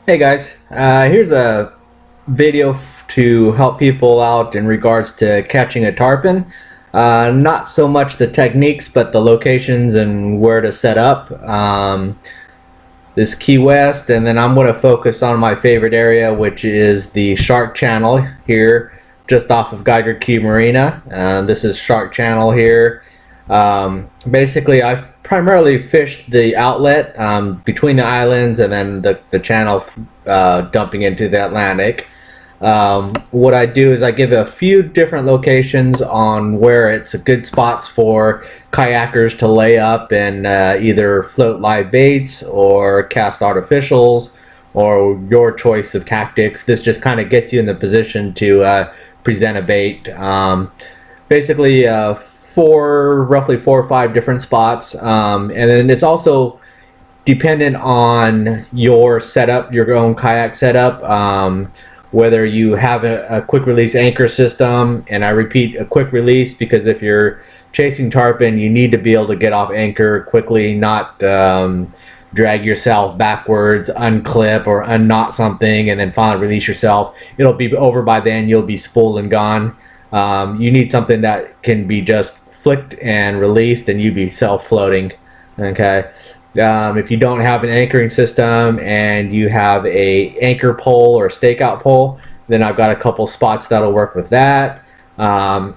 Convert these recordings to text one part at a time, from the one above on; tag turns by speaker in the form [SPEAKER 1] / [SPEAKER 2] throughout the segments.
[SPEAKER 1] Hey guys, here's a video to help people out in regards to catching a tarpon. Not so much the techniques, but the locations and where to set up. This Key West, and then I'm going to focus on my favorite area, which is the Shark Channel here, just off of Geiger Key Marina. This is Shark Channel here. Basically, I've primarily fished the outlet between the islands and then the channel dumping into the Atlantic. What I do is I give a few different locations on where it's a good spots for kayakers to lay up and either float live baits or cast artificials, or your choice of tactics. This just kind of gets you in the position to present a bait. Basically, roughly 4 or 5 different spots, and then it's also dependent on your setup, your own kayak setup, whether you have a quick release anchor system. And I repeat, a quick release, because if you're chasing tarpon, you need to be able to get off anchor quickly, not drag yourself backwards, unclip or unknot something and then finally release yourself. It'll be over by then, you'll be spooled and gone. You need something that can be just flicked and released and you'd be self-floating. Okay. If you don't have an anchoring system and you have a anchor pole or stakeout pole, then I've got a couple spots that'll work with that.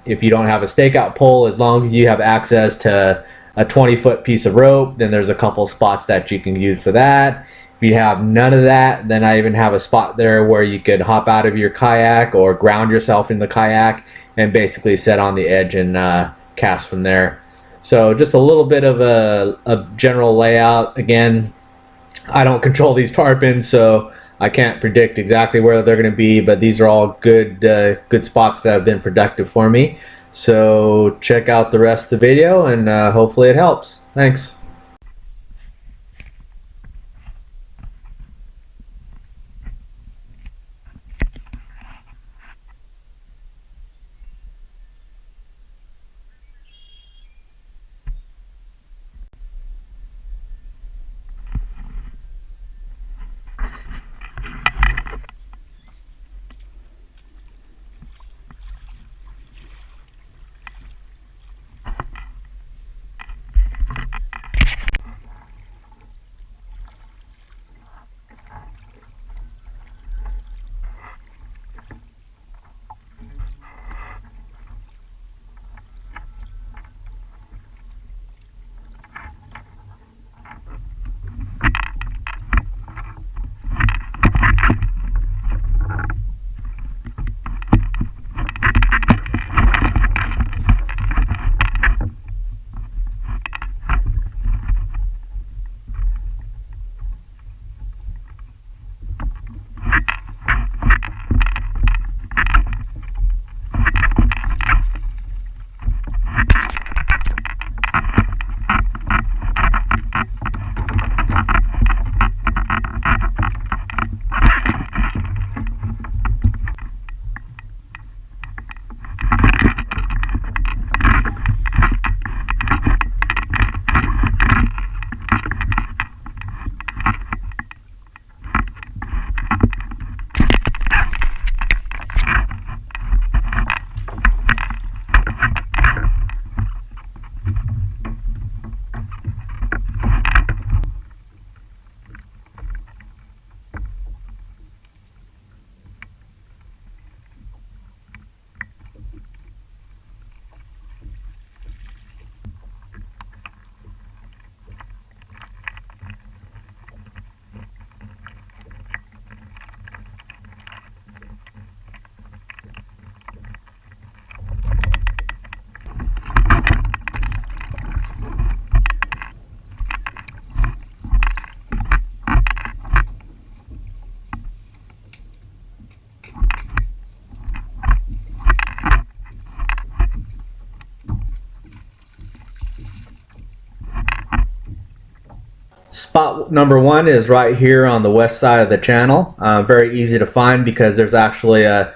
[SPEAKER 1] If you don't have a stakeout pole, as long as you have access to a 20-foot piece of rope, then there's a couple spots that you can use for that. If you have none of that, then I even have a spot there where you could hop out of your kayak or ground yourself in the kayak and basically set on the edge and cast from there. So just a little bit of a general layout. Again, I don't control these tarpons, so I can't predict exactly where they're going to be, but these are all good spots that have been productive for me. So check out the rest of the video, and hopefully it helps. Thanks. Spot number 1 is right here on the west side of the channel. Very easy to find because there's actually a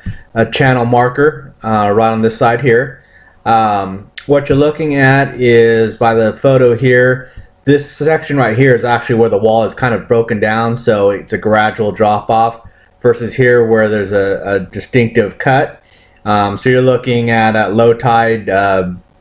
[SPEAKER 1] channel marker right on this side here. What you're looking at is, by the photo here, this section right here is actually where the wall is kind of broken down, so it's a gradual drop off, versus here where there's a distinctive cut. So you're looking at low tide,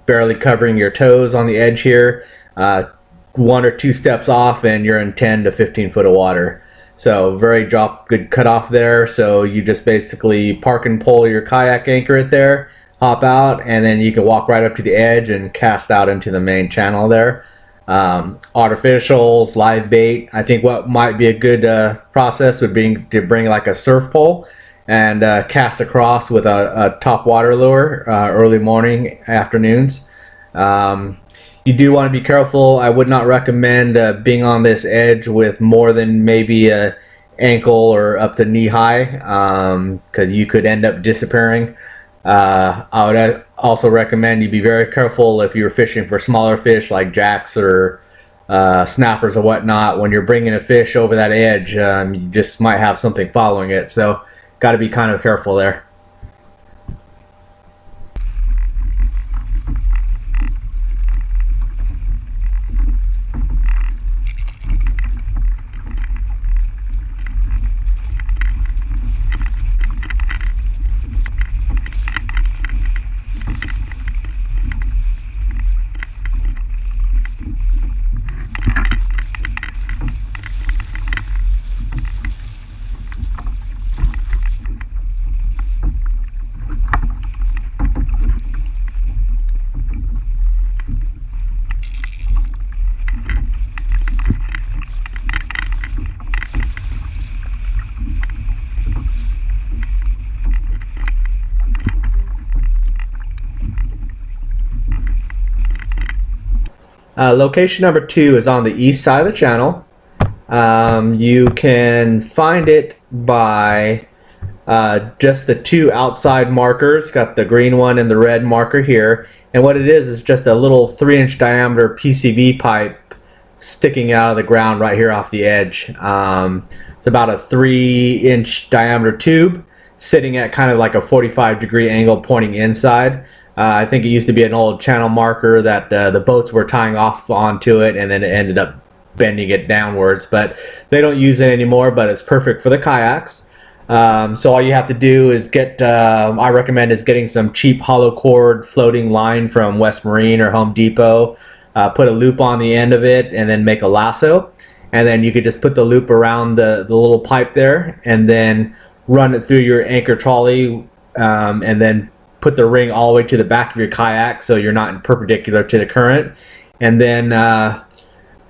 [SPEAKER 1] barely covering your toes on the edge here, 1 or 2 steps off and you're in 10 to 15 foot of water. So very good cutoff there. So you just basically park and pull your kayak anchor it there, hop out, and then you can walk right up to the edge and cast out into the main channel there. Artificials, live bait. I think what might be a good process would be to bring like a surf pole and cast across with a top water lure early morning, afternoons. You do want to be careful. I would not recommend being on this edge with more than maybe a ankle or up to knee high, because you could end up disappearing. I would also recommend you be very careful if you're fishing for smaller fish like jacks or snappers or whatnot. When you're bringing a fish over that edge, you just might have something following it, so got to be kind of careful there. Location number 2 is on the east side of the channel. You can find it by just the 2 outside markers. Got the green one and the red marker here. And what it is just a little 3-inch diameter PCV pipe sticking out of the ground right here off the edge. It's about a 3-inch diameter tube sitting at kind of like a 45-degree angle pointing inside. I think it used to be an old channel marker that the boats were tying off onto it, and then it ended up bending it downwards, but they don't use it anymore, but it's perfect for the kayaks. So all you have to do is I recommend is getting some cheap hollow cord floating line from West Marine or Home Depot, put a loop on the end of it, and then make a lasso, and then you could just put the loop around the little pipe there, and then run it through your anchor trolley, and then put the ring all the way to the back of your kayak so you're not perpendicular to the current, and then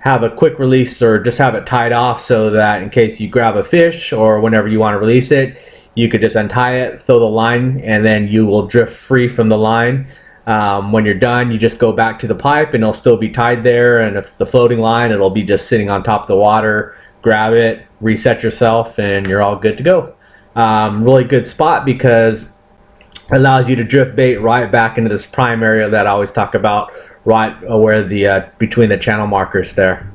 [SPEAKER 1] have a quick release, or just have it tied off so that in case you grab a fish or whenever you want to release it, you could just untie it, throw the line, and then you will drift free from the line. When you're done, you just go back to the pipe and it'll still be tied there, and if it's the floating line, it'll be just sitting on top of the water. Grab it, reset yourself, and you're all good to go. Really good spot because allows you to drift bait right back into this prime area that I always talk about, right where the between the channel markers there.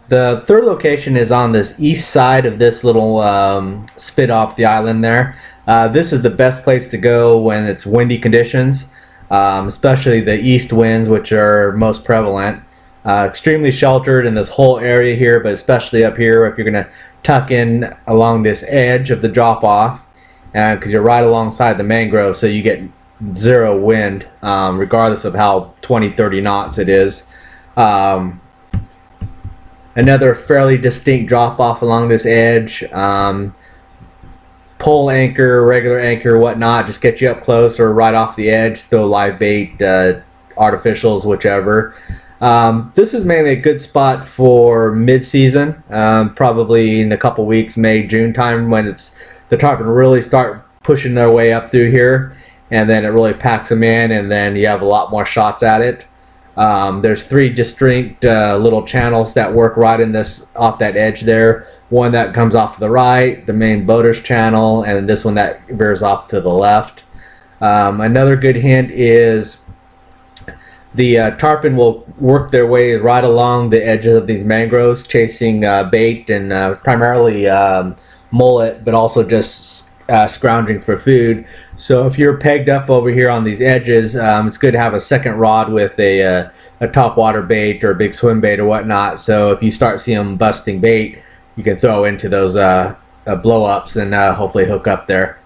[SPEAKER 1] The third location is on this east side of this little spit off the island there. This is the best place to go when it's windy conditions, especially the east winds, which are most prevalent. Extremely sheltered in this whole area here, but especially up here if you're going to tuck in along this edge of the drop off, because you're right alongside the mangrove, so you get zero wind, regardless of how 20-30 knots it is. Another fairly distinct drop off along this edge. Pole anchor, regular anchor, whatnot, just get you up close or right off the edge, throw live bait, artificials, whichever. This is mainly a good spot for mid-season, probably in a couple weeks, May, June time, when the tarpon really start pushing their way up through here, and then it really packs them in, and then you have a lot more shots at it. There's three distinct little channels that work right in this, off that edge there. One that comes off to the right, the main boater's channel, and this one that veers off to the left. Another good hint is the tarpon will work their way right along the edges of these mangroves, chasing bait and primarily mullet, but also just scrounging for food. So if you're pegged up over here on these edges, it's good to have a second rod with a top water bait or a big swim bait or whatnot. So if you start seeing them busting bait, you can throw into those blow ups and hopefully hook up there.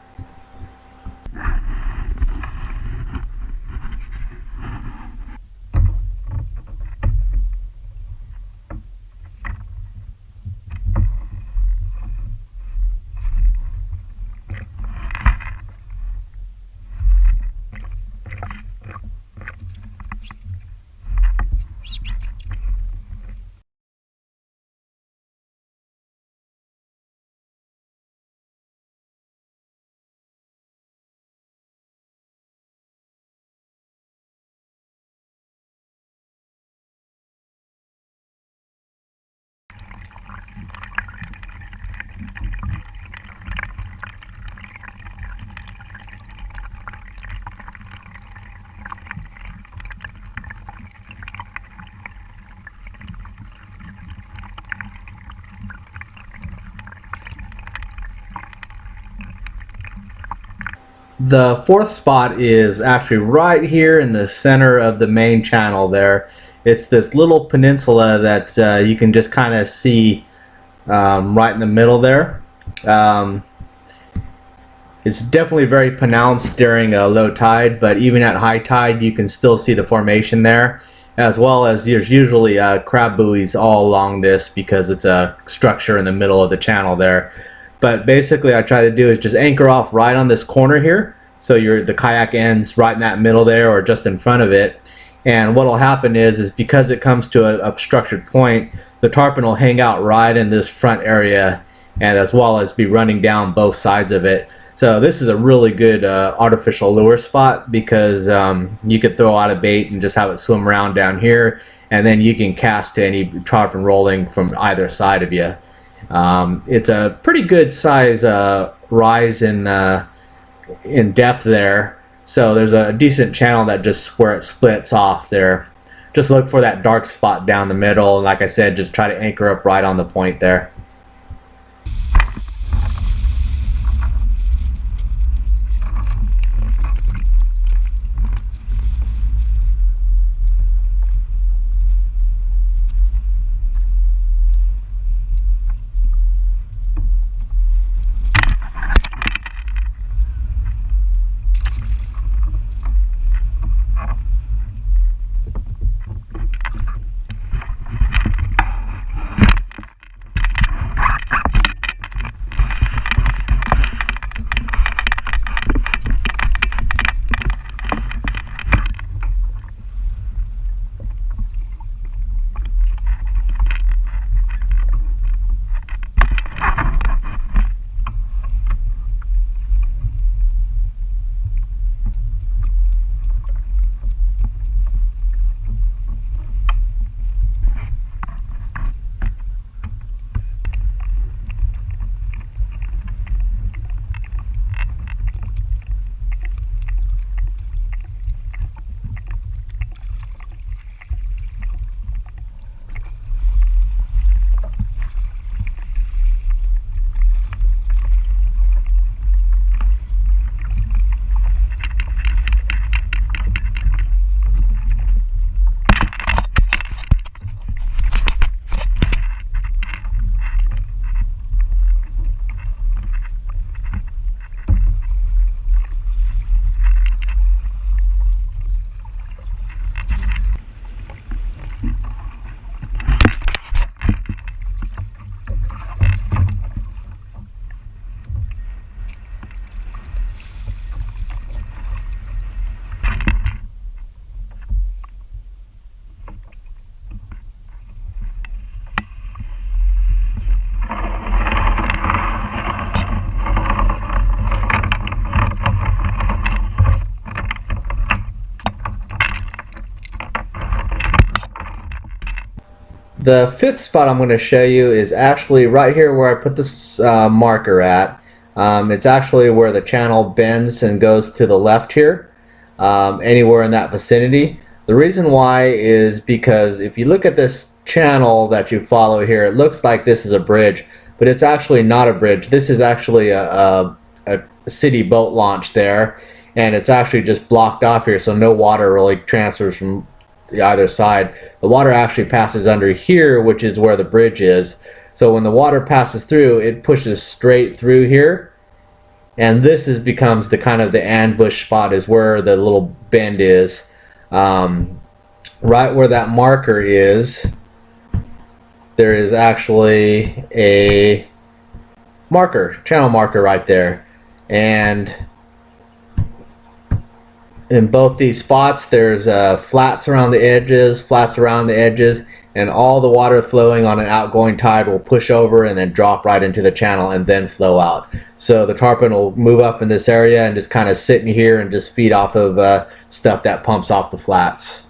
[SPEAKER 1] The fourth spot is actually right here in the center of the main channel there. It's this little peninsula that you can just kind of see right in the middle there. It's definitely very pronounced during a low tide, but even at high tide you can still see the formation there, as well as there's usually crab buoys all along this because it's a structure in the middle of the channel there. But basically I try to do is just anchor off right on this corner here, so the kayak ends right in that middle there or just in front of it. And what will happen is because it comes to a structured point, the tarpon will hang out right in this front area, and as well as be running down both sides of it. So this is a really good artificial lure spot, because you could throw out a bait and just have it swim around down here, and then you can cast to any tarpon rolling from either side of you. It's a pretty good size rise in depth there, so there's a decent channel that just where it splits off there. Just look for that dark spot down the middle, and like I said, just try to anchor up right on the point there. The fifth spot I'm going to show you is actually right here where I put this marker at. It's actually where the channel bends and goes to the left here, anywhere in that vicinity. The reason why is because if you look at this channel that you follow here, it looks like this is a bridge, but it's actually not a bridge. This is actually a city boat launch there, and it's actually just blocked off here, so no water really transfers from either side. The water actually passes under here, which is where the bridge is. So when the water passes through, it pushes straight through here, and this becomes the kind of the ambush spot, is where the little bend is. Right where that marker is, there is actually a marker, channel marker right there, and in both these spots there's flats around the edges, and all the water flowing on an outgoing tide will push over and then drop right into the channel and then flow out. So the tarpon will move up in this area and just kind of sit in here and just feed off of stuff that pumps off the flats.